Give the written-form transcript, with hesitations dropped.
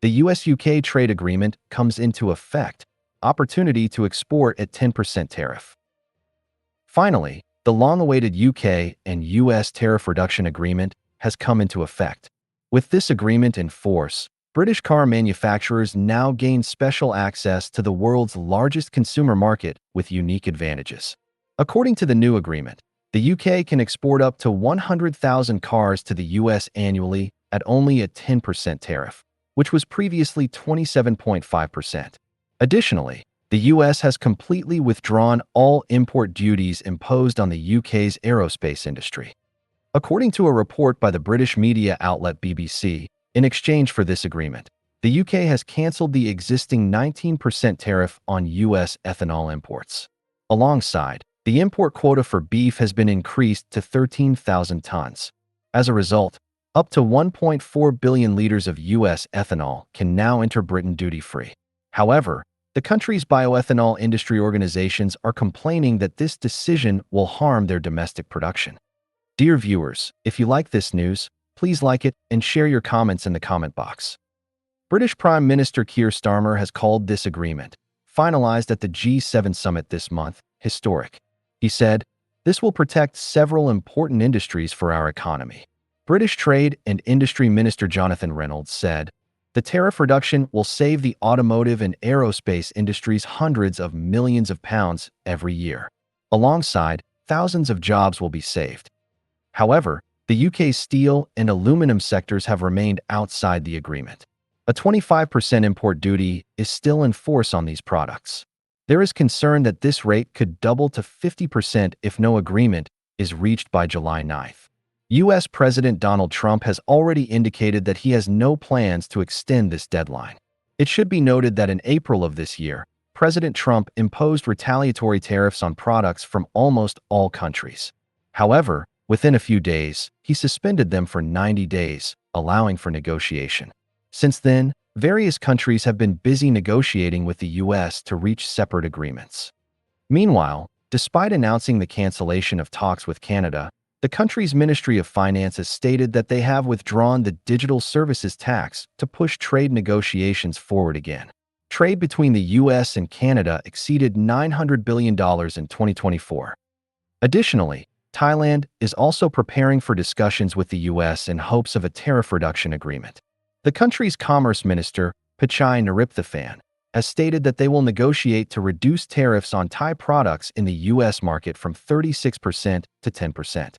the US-UK trade agreement comes into effect, opportunity to export at 10% tariff. Finally, the long-awaited UK and US tariff reduction agreement has come into effect. With this agreement in force, British car manufacturers now gain special access to the world's largest consumer market with unique advantages. According to the new agreement, the UK can export up to 100,000 cars to the US annually at only a 10% tariff, which was previously 27.5%. Additionally, the US has completely withdrawn all import duties imposed on the UK's aerospace industry. According to a report by the British media outlet BBC, in exchange for this agreement, the UK has cancelled the existing 19% tariff on US ethanol imports. Alongside, the import quota for beef has been increased to 13,000 tons. As a result, up to 1.4 billion liters of US ethanol can now enter Britain duty-free. However, the country's bioethanol industry organizations are complaining that this decision will harm their domestic production. Dear viewers, if you like this news, please like it and share your comments in the comment box. British Prime Minister Keir Starmer has called this agreement, finalized at the G7 summit this month, historic. He said, "This will protect several important industries for our economy." British Trade and Industry Minister Jonathan Reynolds said, "The tariff reduction will save the automotive and aerospace industries hundreds of millions of pounds every year. Alongside, thousands of jobs will be saved." However, the UK's steel and aluminum sectors have remained outside the agreement. A 25% import duty is still in force on these products. There is concern that this rate could double to 50% if no agreement is reached by July 9th. US President Donald Trump has already indicated that he has no plans to extend this deadline. It should be noted that in April of this year, President Trump imposed retaliatory tariffs on products from almost all countries. However, within a few days, he suspended them for 90 days, allowing for negotiation. Since then, various countries have been busy negotiating with the US to reach separate agreements. Meanwhile, despite announcing the cancellation of talks with Canada, the country's Ministry of Finance has stated that they have withdrawn the digital services tax to push trade negotiations forward again. Trade between the US and Canada exceeded $900 billion in 2024. Additionally, Thailand is also preparing for discussions with the US in hopes of a tariff reduction agreement. The country's Commerce Minister, Pichai Niripthathan, has stated that they will negotiate to reduce tariffs on Thai products in the US market from 36% to 10%.